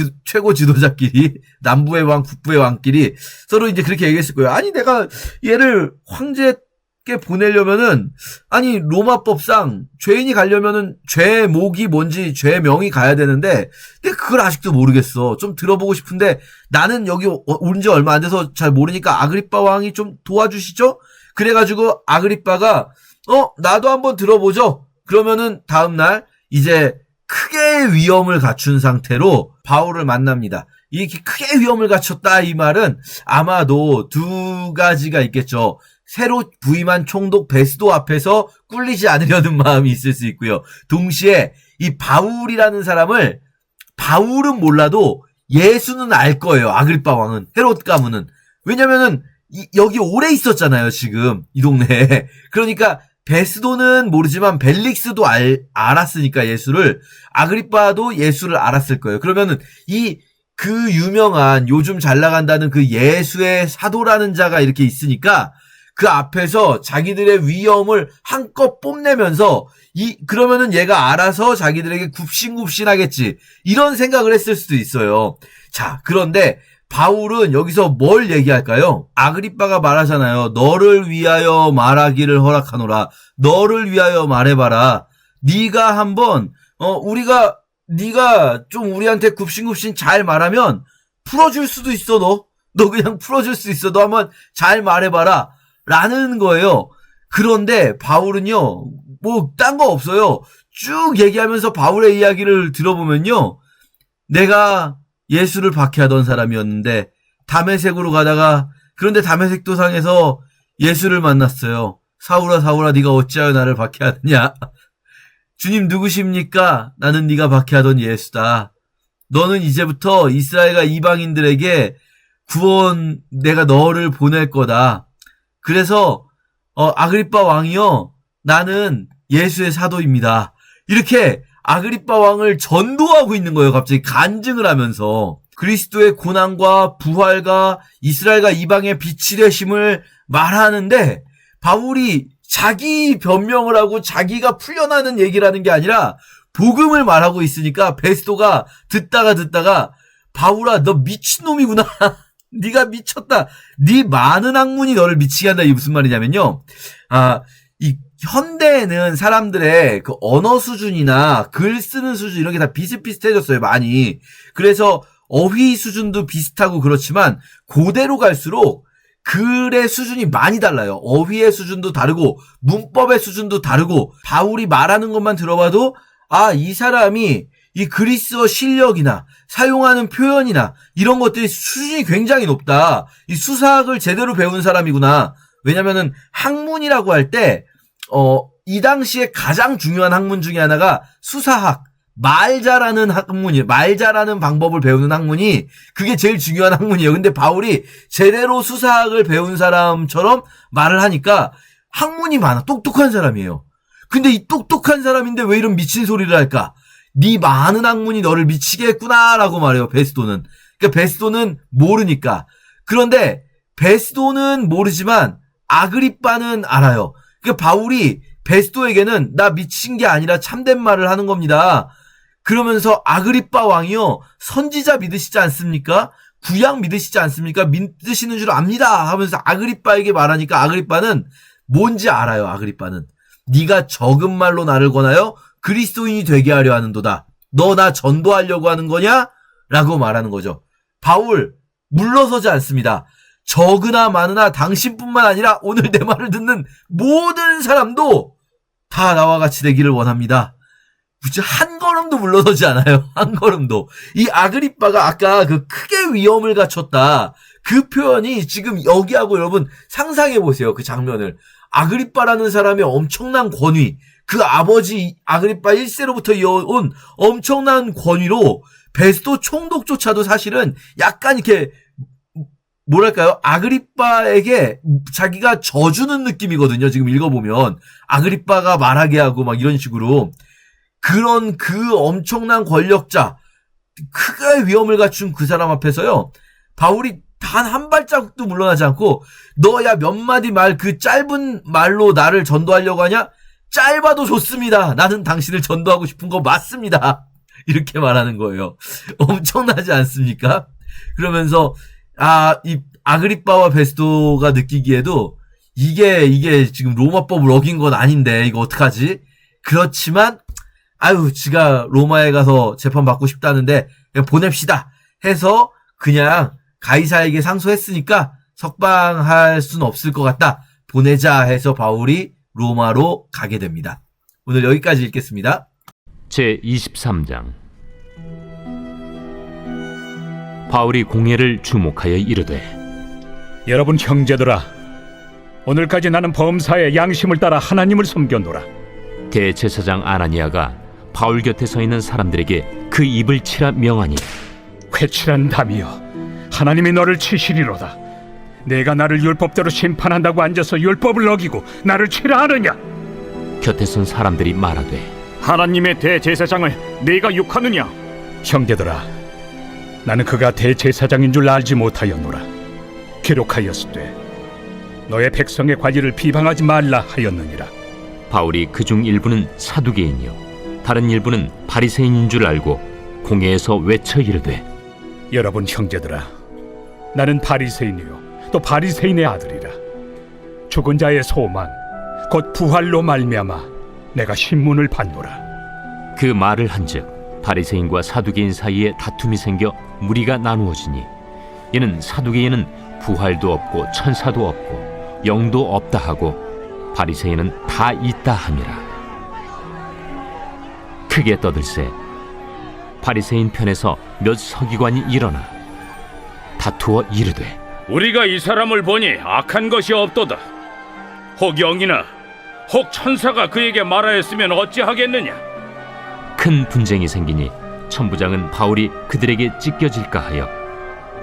지도자끼리, 남부의 왕, 북부의 왕끼리 서로 이제 그렇게 얘기했을 거예요. 아니 내가 얘를 황제께 보내려면은, 아니 로마법상 죄인이 가려면은 죄목이 뭔지 죄명이 가야 되는데, 근데 그걸 아직도 모르겠어. 좀 들어보고 싶은데 나는 여기 온 지 얼마 안 돼서 잘 모르니까 아그리빠 왕이 좀 도와주시죠? 그래가지고 아그리빠가 나도 한번 들어보죠. 그러면은 다음날 이제 크게 위험을 갖춘 상태로 바울을 만납니다. 이렇게 크게 위험을 갖췄다 이 말은 아마도 두 가지가 있겠죠. 새로 부임한 총독 베스도 앞에서 꿀리지 않으려는 마음이 있을 수 있고요. 동시에 이 바울이라는 사람을 바울은 몰라도 예수는 알 거예요. 아그리빠 왕은, 헤롯 가문은. 왜냐면은 여기 오래 있었잖아요. 지금 이 동네에. 그러니까 베스도는 모르지만 벨릭스도 알았으니까 예수를, 아그리빠도 예수를 알았을 거예요. 그러면은 그 유명한 요즘 잘 나간다는 그 예수의 사도라는 자가 이렇게 있으니까 그 앞에서 자기들의 위엄을 한껏 뽐내면서 그러면은 얘가 알아서 자기들에게 굽신굽신하겠지, 이런 생각을 했을 수도 있어요. 자, 그런데 바울은 여기서 뭘 얘기할까요? 아그리빠가 말하잖아요. 너를 위하여 말하기를 허락하노라. 너를 위하여 말해봐라. 네가 한번 네가 좀 우리한테 굽신굽신 잘 말하면 풀어줄 수도 있어. 너 그냥 풀어줄 수 있어. 너 한번 잘 말해봐라 라는 거예요. 그런데 바울은요, 뭐 딴 거 없어요. 쭉 얘기하면서 바울의 이야기를 들어보면요, 내가 예수를 박해하던 사람이었는데 다메섹으로 가다가, 그런데 다메섹 도상에서 예수를 만났어요. 사울아 사울아 네가 어찌하여 나를 박해하느냐. 주님 누구십니까? 나는 네가 박해하던 예수다. 너는 이제부터 이스라엘과 이방인들에게 구원, 내가 너를 보낼 거다. 그래서 아그리빠 왕이요, 나는 예수의 사도입니다. 이렇게 아그리빠 왕을 전도하고 있는 거예요. 갑자기 간증을 하면서 그리스도의 고난과 부활과 이스라엘과 이방의 빛이 되심을 말하는데, 바울이 자기 변명을 하고 자기가 풀려나는 얘기를 하는 게 아니라 복음을 말하고 있으니까 베스도가 듣다가 바울아 너 미친놈이구나. 네가 미쳤다. 네 많은 학문이 너를 미치게 한다. 이게 무슨 말이냐면요, 이 현대에는 사람들의 그 언어 수준이나 글 쓰는 수준 이런 게 다 비슷비슷해졌어요, 많이. 그래서 어휘 수준도 비슷하고 그렇지만 고대로 갈수록 글의 수준이 많이 달라요. 어휘의 수준도 다르고 문법의 수준도 다르고, 바울이 말하는 것만 들어봐도 이 사람이 이 그리스어 실력이나 사용하는 표현이나 이런 것들이 수준이 굉장히 높다. 이 수사학을 제대로 배운 사람이구나. 왜냐면은 학문이라고 할 때 이 당시에 가장 중요한 학문 중에 하나가 수사학, 말 잘하는 학문이에요. 말 잘하는 방법을 배우는 학문이 그게 제일 중요한 학문이에요. 근데 바울이 제대로 수사학을 배운 사람처럼 말을 하니까 학문이 많아. 똑똑한 사람이에요. 근데 이 똑똑한 사람인데 왜 이런 미친 소리를 할까? 네 많은 학문이 너를 미치게 했구나라고 말해요, 베스도는. 그러니까 베스도는 모르니까. 그런데 베스도는 모르지만 아그리빠는 알아요. 그러니까 바울이 베스도에게는 나 미친 게 아니라 참된 말을 하는 겁니다. 그러면서 아그리빠 왕이요, 선지자 믿으시지 않습니까? 구약 믿으시지 않습니까? 믿으시는 줄 압니다 하면서 아그리빠에게 말하니까 아그리빠는 뭔지 알아요. 아그리빠는 네가 적은 말로 나를 권하여 그리스도인이 되게 하려 하는도다. 너 나 전도하려고 하는 거냐? 라고 말하는 거죠. 바울 물러서지 않습니다. 적으나 많으나 당신뿐만 아니라 오늘 내 말을 듣는 모든 사람도 다 나와 같이 되기를 원합니다. 한 걸음도 물러서지 않아요. 한 걸음도. 이 아그리빠가 아까 그 크게 위험을 갖췄다, 그 표현이 지금 여기하고 여러분 상상해 보세요. 그 장면을. 아그리빠라는 사람의 엄청난 권위, 그 아버지 아그리빠 1세로부터 이어온 엄청난 권위로 베스도 총독조차도 사실은 약간 이렇게 뭐랄까요, 아그리빠에게 자기가 져주는 느낌이거든요. 지금 읽어보면 아그리빠가 말하게 하고 막 이런 식으로. 그런 그 엄청난 권력자, 크게 위험을 갖춘 그 사람 앞에서요, 바울이 단 한 발자국도 물러나지 않고 너야 몇 마디 말, 그 짧은 말로 나를 전도하려고 하냐? 짧아도 좋습니다. 나는 당신을 전도하고 싶은 거 맞습니다. 이렇게 말하는 거예요. 엄청나지 않습니까? 그러면서 이 아그리빠와 베스도가 느끼기에도 이게 지금 로마법을 어긴 건 아닌데 이거 어떡하지? 그렇지만 지가 로마에 가서 재판 받고 싶다는데 그냥 보냅시다 해서 그냥 가이사에게 상소했으니까 석방할 수는 없을 것 같다, 보내자 해서 바울이 로마로 가게 됩니다. 오늘 여기까지 읽겠습니다. 제23장. 바울이 공회를 주목하여 이르되, 여러분 형제들아, 오늘까지 나는 범사에 양심을 따라 하나님을 섬겼노라. 대제사장 아나니아가 바울 곁에 서 있는 사람들에게 그 입을 치라 명하니, 회칠한 담이여, 하나님이 너를 치시리로다. 내가 나를 율법대로 심판한다고 앉아서 율법을 어기고 나를 치라 하느냐? 곁에 선 사람들이 말하되, 하나님의 대제사장을 네가 욕하느냐? 형제들아, 나는 그가 대제사장인 줄 알지 못하였노라. 기록하였으되 너의 백성의 관리를 비방하지 말라 하였느니라. 바울이 그중 일부는 사두개인이요 다른 일부는 바리새인인 줄 알고 공회에서 외쳐 이르되, 여러분 형제들아, 나는 바리새인이요 또 바리새인의 아들이라. 죽은 자의 소망 곧 부활로 말미암아 내가 신문을 받노라. 그 말을 한즉 바리새인과 사두개인 사이에 다툼이 생겨 무리가 나누어지니, 이는 사두개인은 부활도 없고 천사도 없고 영도 없다 하고 바리새인은 다 있다 함이라. 크게 떠들세 바리새인 편에서 몇 서기관이 일어나 다투어 이르되, 우리가 이 사람을 보니 악한 것이 없도다. 혹 영이나 혹 천사가 그에게 말하였으면 어찌하겠느냐. 큰 분쟁이 생기니 천부장은 바울이 그들에게 찢겨질까 하여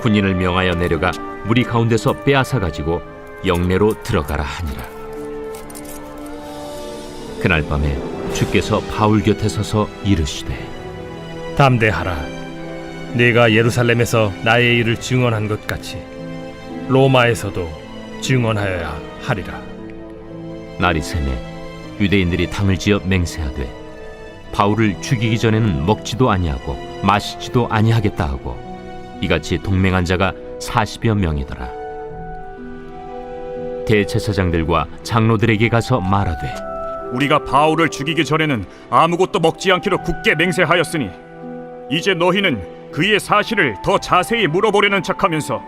군인을 명하여 내려가 무리 가운데서 빼앗아 가지고 영내로 들어가라 하니라. 그날 밤에 주께서 바울 곁에 서서 이르시되, 담대하라. 네가 예루살렘에서 나의 일을 증언한 것 같이 로마에서도 증언하여야 하리라. 날이 새매 유대인들이 당을 지어 맹세하되 바울을 죽이기 전에는 먹지도 아니하고 마시지도 아니하겠다 하고 이같이 동맹한 자가 40여 명이더라. 대제사장들과 장로들에게 가서 말하되, 우리가 바울을 죽이기 전에는 아무것도 먹지 않기로 굳게 맹세하였으니 이제 너희는 그의 사실을 더 자세히 물어보려는 척하면서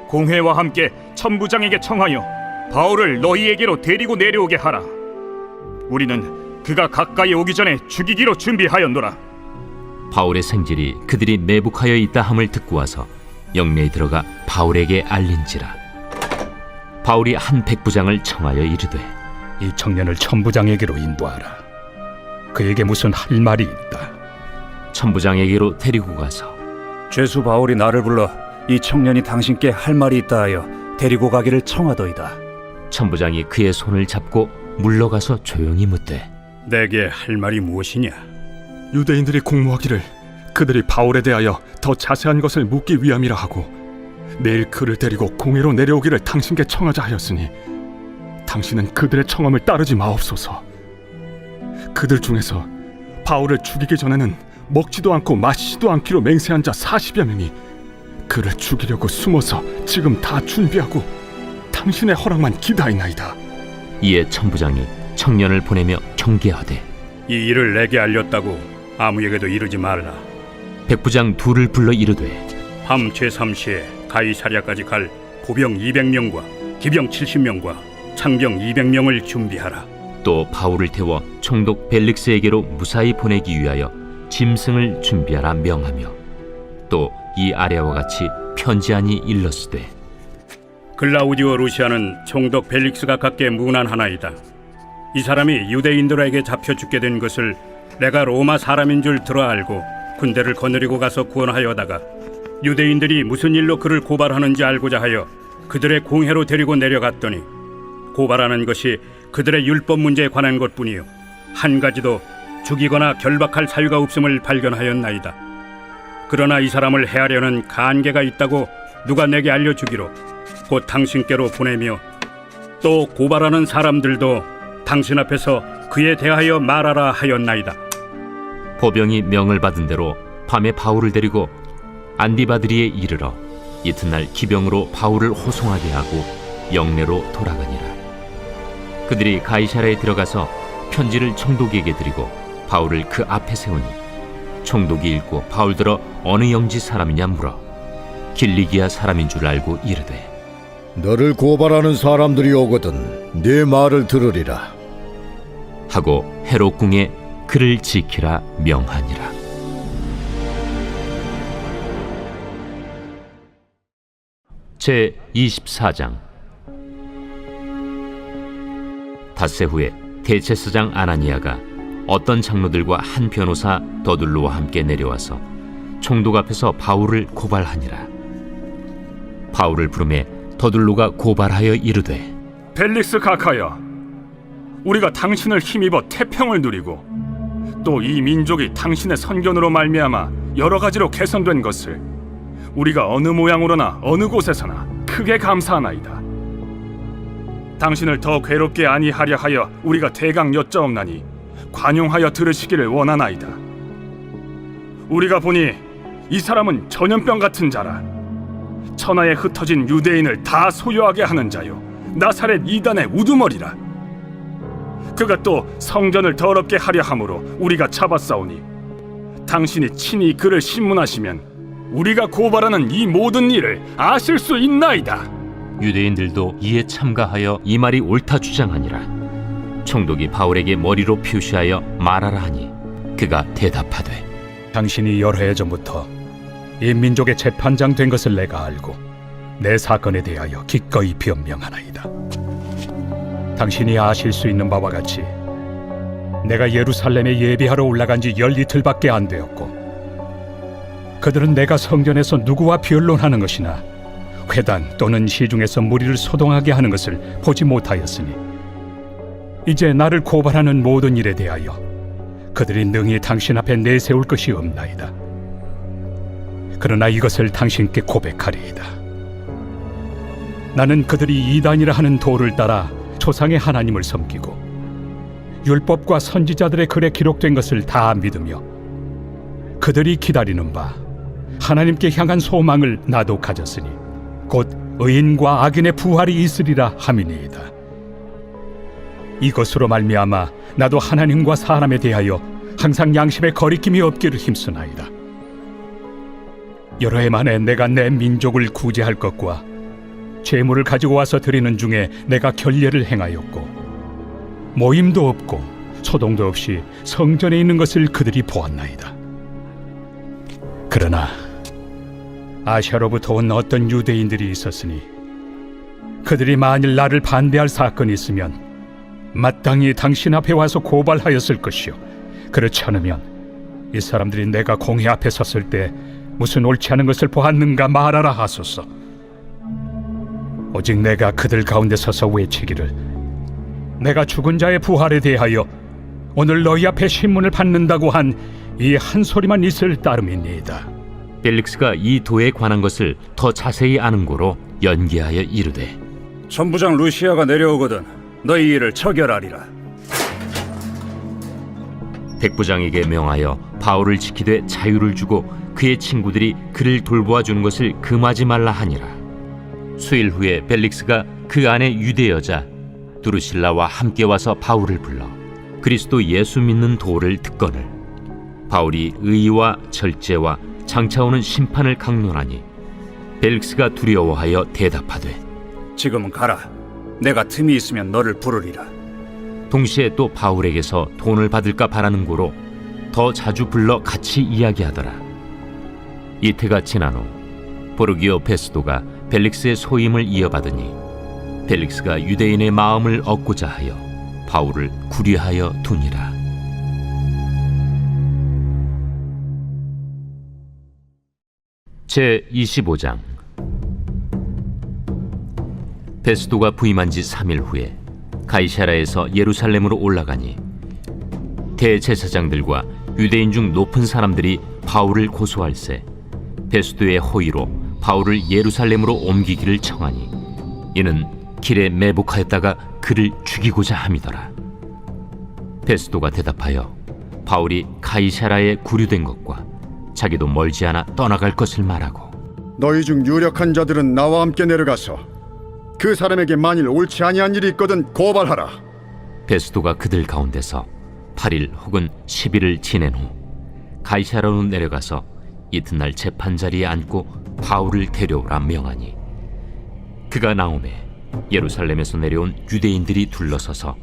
공회와 함께 천부장에게 청하여 바울을 너희에게로 데리고 내려오게 하라. 우리는 그가 가까이 오기 전에 죽이기로 준비하였노라. 바울의 생질이 그들이 매복하여 있다 함을 듣고 와서 영내에 들어가 바울에게 알린지라. 바울이 한 백부장을 청하여 이르되, 이 청년을 천부장에게로 인도하라. 그에게 무슨 할 말이 있다. 천부장에게로 데리고 가서 죄수 바울이 나를 불러 이 청년이 당신께 할 말이 있다 하여 데리고 가기를 청하더이다. 천부장이 그의 손을 잡고 물러가서 조용히 묻되, 내게 할 말이 무엇이냐? 유대인들이 공모하기를 그들이 바울에 대하여 더 자세한 것을 묻기 위함이라 하고 내일 그를 데리고 공회로 내려오기를 당신께 청하자 하였으니 당신은 그들의 청함을 따르지 마옵소서. 그들 중에서 바울을 죽이기 전에는 먹지도 않고 마시지도 않기로 맹세한 자 40여 명이 그를 죽이려고 숨어서 지금 다 준비하고 당신의 허락만 기다리나이다. 이에 천부장이 청년을 보내며 경계하되, 이 일을 내게 알렸다고 아무에게도 이르지 말라. 백부장 둘을 불러 이르되, 밤 제3시에 가이사랴까지 갈 보병 200명과 기병 70명과 창병 200명을 준비하라. 또 바울을 태워 총독 벨릭스에게로 무사히 보내기 위하여 짐승을 준비하라 명하며, 또 이 아래와 같이 편지하니 일렀으되, 글라우디오 루시아는 총독 벨릭스가 갖게 문안하나이다. 이 사람이 유대인들에게 잡혀 죽게 된 것을 내가 로마 사람인 줄 들어 알고 군대를 거느리고 가서 구원하여다가 유대인들이 무슨 일로 그를 고발하는지 알고자 하여 그들의 공회로 데리고 내려갔더니 고발하는 것이 그들의 율법 문제에 관한 것뿐이요 한 가지도 죽이거나 결박할 사유가 없음을 발견하였나이다. 그러나 이 사람을 해하려는 간계가 있다고 누가 내게 알려주기로 곧 당신께로 보내며, 또 고발하는 사람들도 당신 앞에서 그에 대하여 말하라 하였나이다. 보병이 명을 받은 대로 밤에 바울을 데리고 안디바드리에 이르러 이튿날 기병으로 바울을 호송하게 하고 영내로 돌아가니라. 그들이 가이사랴에 들어가서 편지를 총독에게 드리고 바울을 그 앞에 세우니, 총독이 읽고 바울들어 어느 영지 사람이냐 물어 길리기아 사람인 줄 알고 이르되, 너를 고발하는 사람들이 오거든 네 말을 들으리라 하고 헤롯 궁에 그를 지키라 명하니라. 제 24장. 닷새 후에 대제사장 아나니아가 어떤 장로들과 한 변호사 더둘로와 함께 내려와서 총독 앞에서 바울을 고발하니라. 바울을 부르매 더둘로가 고발하여 이르되, 벨릭스 각하여, 우리가 당신을 힘입어 태평을 누리고 또 이 민족이 당신의 선견으로 말미암아 여러 가지로 개선된 것을 우리가 어느 모양으로나 어느 곳에서나 크게 감사하나이다. 당신을 더 괴롭게 아니하려 하여 우리가 대강 여짜옵나니 관용하여 들으시기를 원하나이다. 우리가 보니 이 사람은 전염병 같은 자라. 천하에 흩어진 유대인을 다 소유하게 하는 자요, 나사렛 이단의 우두머리라. 그가 또 성전을 더럽게 하려 함으로 우리가 잡았사오니 당신이 친히 그를 신문하시면 우리가 고발하는 이 모든 일을 아실 수 있나이다. 유대인들도 이에 참가하여 이 말이 옳다 주장하니라. 총독이 바울에게 머리로 표시하여 말하라 하니 그가 대답하되, 당신이 여러 해 전부터 이 민족의 재판장 된 것을 내가 알고 내 사건에 대하여 기꺼이 변명하나이다. 당신이 아실 수 있는 바와 같이 내가 예루살렘에 예비하러 올라간 지 10이틀밖에 안 되었고, 그들은 내가 성전에서 누구와 변론하는 것이나 회당 또는 시중에서 무리를 소동하게 하는 것을 보지 못하였으니 이제 나를 고발하는 모든 일에 대하여 그들이 능히 당신 앞에 내세울 것이 없나이다. 그러나 이것을 당신께 고백하리이다. 나는 그들이 이단이라 하는 도를 따라 조상의 하나님을 섬기고 율법과 선지자들의 글에 기록된 것을 다 믿으며 그들이 기다리는 바 하나님께 향한 소망을 나도 가졌으니 곧 의인과 악인의 부활이 있으리라 함이니이다. 이것으로 말미암아 나도 하나님과 사람에 대하여 항상 양심에 거리낌이 없기를 힘쓰나이다. 여러 해 만에 내가 내 민족을 구제할 것과 재물을 가지고 와서 드리는 중에 내가 결례를 행하였고, 모임도 없고 소동도 없이 성전에 있는 것을 그들이 보았나이다. 그러나 아시아로부터 온 어떤 유대인들이 있었으니 그들이 만일 나를 반대할 사건이 있으면 마땅히 당신 앞에 와서 고발하였을 것이요, 그렇지 않으면 이 사람들이 내가 공회 앞에 섰을 때 무슨 옳지 않은 것을 보았는가 말하라 하소서. 오직 내가 그들 가운데 서서 외치기를, 내가 죽은 자의 부활에 대하여 오늘 너희 앞에 신문을 받는다고 한 이 한 소리만 있을 따름이니이다. 벨릭스가 이 도에 관한 것을 더 자세히 아는 고로 연기하여 이르되, 천부장 루시아가 내려오거든 너희 일을 처결하리라. 백부장에게 명하여 바울을 지키되 자유를 주고 그의 친구들이 그를 돌보아 주는 것을 금하지 말라 하니라. 수일 후에 벨릭스가 그 안에 유대 여자 두루실라와 함께 와서 바울을 불러 그리스도 예수 믿는 도를 듣거늘 바울이 의와 절제와 장차 오는 심판을 강론하니 벨릭스가 두려워하여 대답하되, 지금은 가라. 내가 틈이 있으면 너를 부르리라. 동시에 또 바울에게서 돈을 받을까 바라는 고로 더 자주 불러 같이 이야기하더라. 이태가 지난 후 보르기오 베스도가 벨릭스의 소임을 이어받으니 벨릭스가 유대인의 마음을 얻고자 하여 바울을 구리하여 두니라. 제 25장. 베스도가 부임한 지 3일 후에 가이사라에서 예루살렘으로 올라가니 대제사장들과 유대인 중 높은 사람들이 바울을 고소할세 베스도의 호의로 바울을 예루살렘으로 옮기기를 청하니 이는 길에 매복하였다가 그를 죽이고자 함이더라. 베스도가 대답하여 바울이 가이사라에 구류된 것과 자기도 멀지 않아 떠나갈 것을 말하고, 너희 중 유력한 자들은 나와 함께 내려가서 그 사람에게 만일 옳지 아니한 일이 있거든 고발하라. 베스도가 그들 가운데서 8일 혹은 10일을 지낸 후 가이사라로 내려가서 이튿날 재판자리에 앉고 바울을 데려오라 명하니 그가 나오매 예루살렘에서 내려온 유대인들이 둘러서서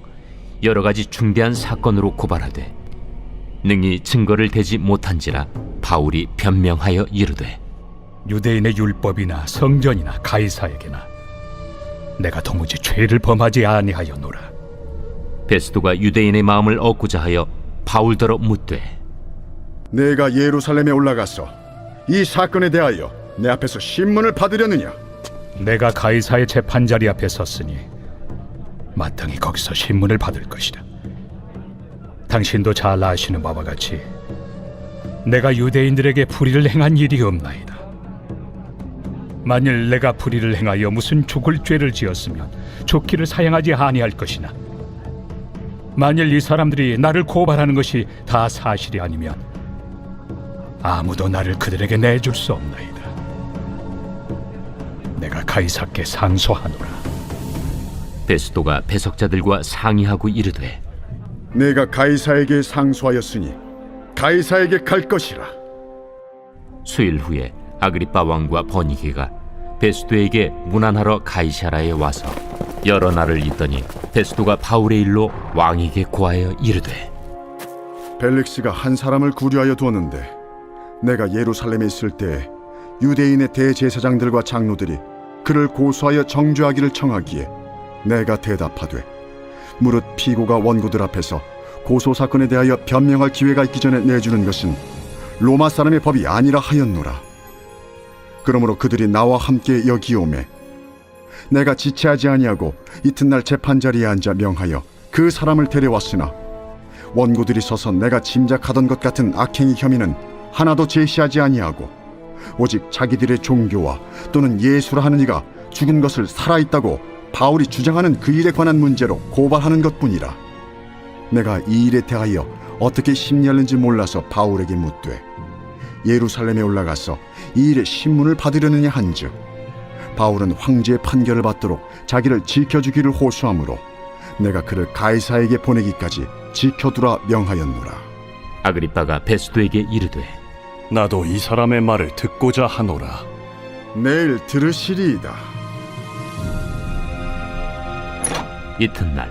여러 가지 중대한 사건으로 고발하되 능히 증거를 대지 못한지라 바울이 변명하여 이르되, 유대인의 율법이나 성전이나 가이사에게나 내가 도무지 죄를 범하지 아니하였노라. 베스도가 유대인의 마음을 얻고자 하여 바울더러 묻되 내가 예루살렘에 올라가서 이 사건에 대하여 내 앞에서 신문을 받으려느냐? 내가 가이사의 재판자리 앞에 섰으니 마땅히 거기서 신문을 받을 것이다. 당신도 잘 아시는 바와 같이 내가 유대인들에게 불의를 행한 일이 없나이다. 만일 내가 불의를 행하여 무슨 죽을 죄를 지었으면 죽기를 사양하지 아니할 것이나 만일 이 사람들이 나를 고발하는 것이 다 사실이 아니면 아무도 나를 그들에게 내줄 수 없나이다. 내가 가이사께 상소하노라. 베스도가 배석자들과 상의하고 이르되 내가 가이사에게 상소하였으니 가이사에게 갈 것이라. 수일 후에 아그리빠 왕과 버니게가 베스도에게 문안하러 가이사라에 와서 여러 날을 있더니 베스도가 바울의 일로 왕에게 고하여 이르되 벨릭스가 한 사람을 구류하여 두었는데 내가 예루살렘에 있을 때 유대인의 대제사장들과 장로들이 그를 고소하여 정죄하기를 청하기에 내가 대답하되 무릇 피고가 원고들 앞에서 고소 사건에 대하여 변명할 기회가 있기 전에 내주는 것은 로마 사람의 법이 아니라 하였노라. 그러므로 그들이 나와 함께 여기 오매 내가 지체하지 아니하고 이튿날 재판자리에 앉아 명하여 그 사람을 데려왔으나 원고들이 서서 내가 짐작하던 것 같은 악행의 혐의는 하나도 제시하지 아니하고 오직 자기들의 종교와 또는 예수라 하는 이가 죽은 것을 살아있다고 바울이 주장하는 그 일에 관한 문제로 고발하는 것뿐이라. 내가 이 일에 대하여 어떻게 심리하는지 몰라서 바울에게 묻되 예루살렘에 올라가서 이 일에 신문을 받으려느냐 한즉 바울은 황제의 판결을 받도록 자기를 지켜주기를 호소하므로 내가 그를 가이사에게 보내기까지 지켜두라 명하였노라. 아그리빠가 베스도에게 이르되 나도 이 사람의 말을 듣고자 하노라. 내일 들으시리이다. 이튿날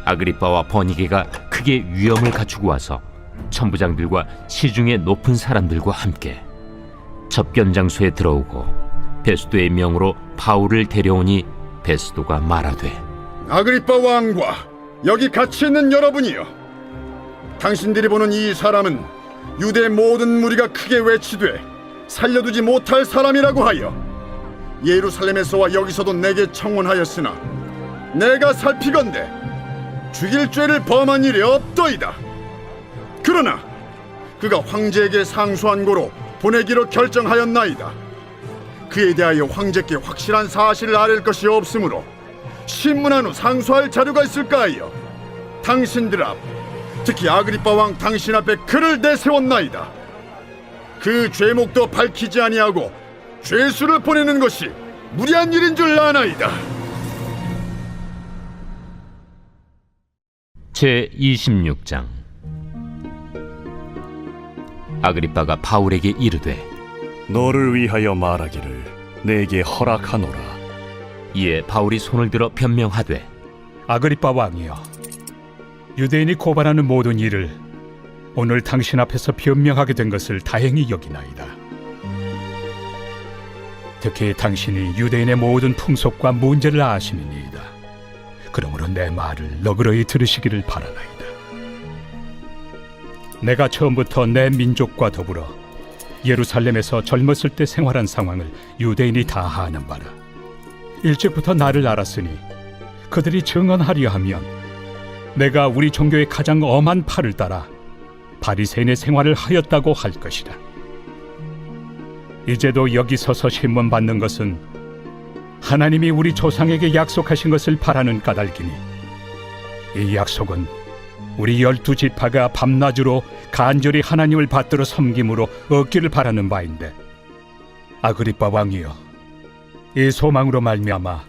아그리빠와 버니게가 크게 위엄을 갖추고 와서 천부장들과 시중의 높은 사람들과 함께 접견장소에 들어오고 베스도의 명으로 바울을 데려오니 베스도가 말하되 아그리빠 왕과 여기 같이 있는 여러분이여, 당신들이 보는 이 사람은 유대 모든 무리가 크게 외치되 살려두지 못할 사람이라고 하여 예루살렘에서와 여기서도 내게 청원하였으나 내가 살피건대 죽일 죄를 범한 일이 없더이다. 그러나 그가 황제에게 상소한 고로 보내기로 결정하였나이다. 그에 대하여 황제께 확실한 사실을 아랠 것이 없으므로 신문한 후 상소할 자료가 있을까 하여 당신들 앞, 특히 아그리빠 왕 당신 앞에 그를 내세웠나이다. 그 죄목도 밝히지 아니하고 죄수를 보내는 것이 무리한 일인 줄 아나이다. 제26장. 아그리빠가 바울에게 이르되 너를 위하여 말하기를 내게 허락하노라. 이에 바울이 손을 들어 변명하되 아그리빠 왕이여, 유대인이 고발하는 모든 일을 오늘 당신 앞에서 변명하게 된 것을 다행히 여기나이다. 특히 당신이 유대인의 모든 풍속과 문제를 아시느니이다. 그러므로 내 말을 너그러이 들으시기를 바라나이다. 내가 처음부터 내 민족과 더불어 예루살렘에서 젊었을 때 생활한 상황을 유대인이 다 아는 바라. 일찍부터 나를 알았으니 그들이 증언하려 하면 내가 우리 종교의 가장 엄한 팔을 따라 바리새인의 생활을 하였다고 할 것이다. 이제도 여기 서서 신문 받는 것은 하나님이 우리 조상에게 약속하신 것을 바라는 까닭이니 이 약속은 우리 12지파가 밤낮으로 간절히 하나님을 받들어 섬김으로 얻기를 바라는 바인데, 아그리빠 왕이여, 이 소망으로 말미암아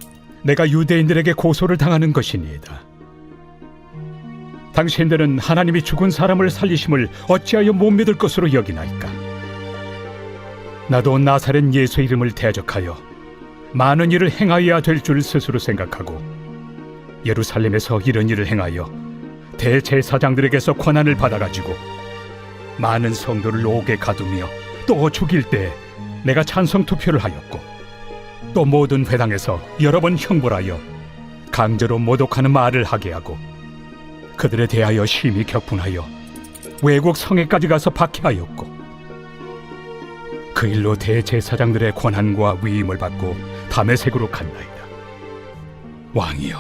내가 유대인들에게 고소를 당하는 것이니이다. 당신들은 하나님이 죽은 사람을 살리심을 어찌하여 못 믿을 것으로 여기나이까? 나도 나사렛 예수 이름을 대적하여 많은 일을 행하여야 될 줄 스스로 생각하고 예루살렘에서 이런 일을 행하여 대제사장들에게서 권한을 받아가지고 많은 성도를 옥에 가두며 또 죽일 때 내가 찬성 투표를 하였고, 또 모든 회당에서 여러 번 형벌하여 강제로 모독하는 말을 하게 하고 그들에 대하여 심히 격분하여 외국 성에까지 가서 박해하였고 그 일로 대제사장들의 권한과 위임을 받고 다메섹으로 갔나이다. 왕이여,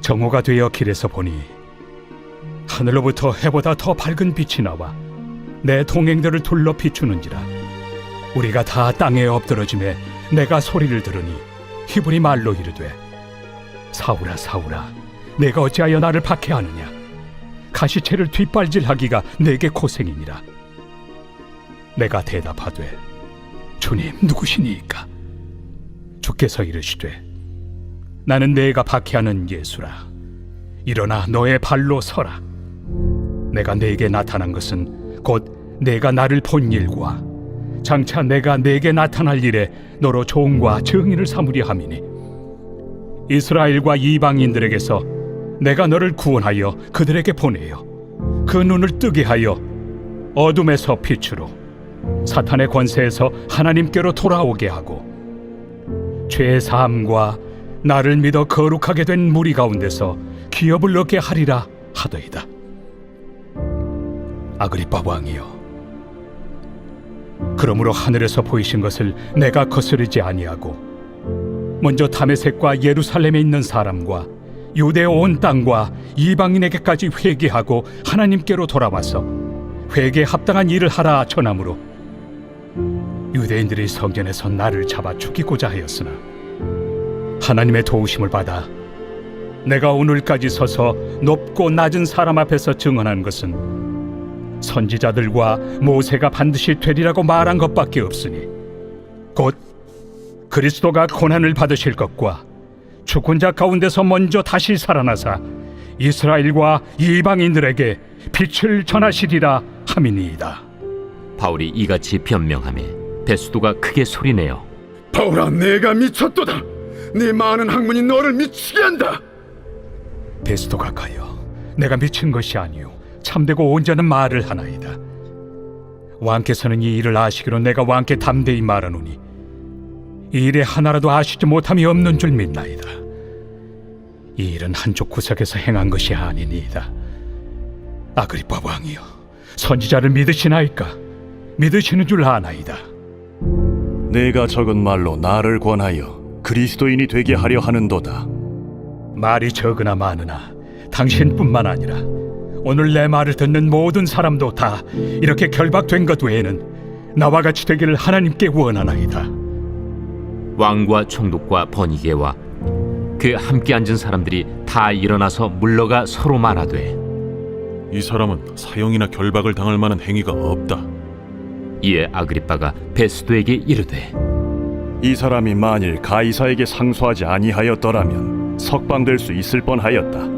정오가 되어 길에서 보니 하늘로부터 해보다 더 밝은 빛이 나와 내 동행들을 둘러 비추는지라. 우리가 다 땅에 엎드러짐에 내가 소리를 들으니 히브리 말로 이르되, 사울아 사울아, 내가 어찌하여 나를 박해하느냐? 가시채를 뒷발질하기가 내게 고생이니라. 내가 대답하되, 주님 누구시니이까? 주께서 이르시되, 나는 내가 박해하는 예수라. 일어나 너의 발로 서라. 내가 네게 나타난 것은 곧 내가 나를 본 일과 장차 내가 네게 나타날 일에 너로 종과 증인을 삼으려 함이니, 이스라엘과 이방인들에게서 내가 너를 구원하여 그들에게 보내어 그 눈을 뜨게 하여 어둠에서 빛으로, 사탄의 권세에서 하나님께로 돌아오게 하고, 죄 사함과 나를 믿어 거룩하게 된 무리 가운데서 기업을 얻게 하리라 하더이다. 아그리빠 왕이여, 그러므로 하늘에서 보이신 것을 내가 거스르지 아니하고 먼저 다메섹과 예루살렘에 있는 사람과 유대 온 땅과 이방인에게까지 회개하고 하나님께로 돌아와서 회개에 합당한 일을 하라 전하므로 유대인들이 성전에서 나를 잡아 죽이고자 하였으나 하나님의 도우심을 받아 내가 오늘까지 서서 높고 낮은 사람 앞에서 증언한 것은 선지자들과 모세가 반드시 되리라고 말한 것밖에 없으니, 곧 그리스도가 고난을 받으실 것과 죽은 자 가운데서 먼저 다시 살아나사 이스라엘과 이방인들에게 빛을 전하시리라 함이니이다. 바울이 이같이 변명하며 베스도가 크게 소리내어, 바울아, 내가 미쳤도다. 네 많은 학문이 너를 미치게 한다. 베스도가 가여, 내가 미친 것이 아니요 참되고 온전한 말을 하나이다. 왕께서는 이 일을 아시기로 내가 왕께 담대히 말하노니 이 일에 하나라도 아시지 못함이 없는 줄 믿나이다. 이 일은 한쪽 구석에서 행한 것이 아니니이다. 아그리빠 왕이여, 선지자를 믿으시나이까? 믿으시는 줄 아나이다. 내가 적은 말로 나를 권하여 그리스도인이 되게 하려 하는도다. 말이 적으나 많으나 당신뿐만 아니라 오늘 내 말을 듣는 모든 사람도 다 이렇게 결박된 것 외에는 나와 같이 되기를 하나님께 원하나이다. 왕과 총독과 버니게와 그 함께 앉은 사람들이 다 일어나서 물러가 서로 말하되, 이 사람은 사형이나 결박을 당할 만한 행위가 없다. 이에 아그리빠가 베스도에게 이르되, 이 사람이 만일 가이사에게 상소하지 아니하였더라면 석방될 수 있을 뻔하였다.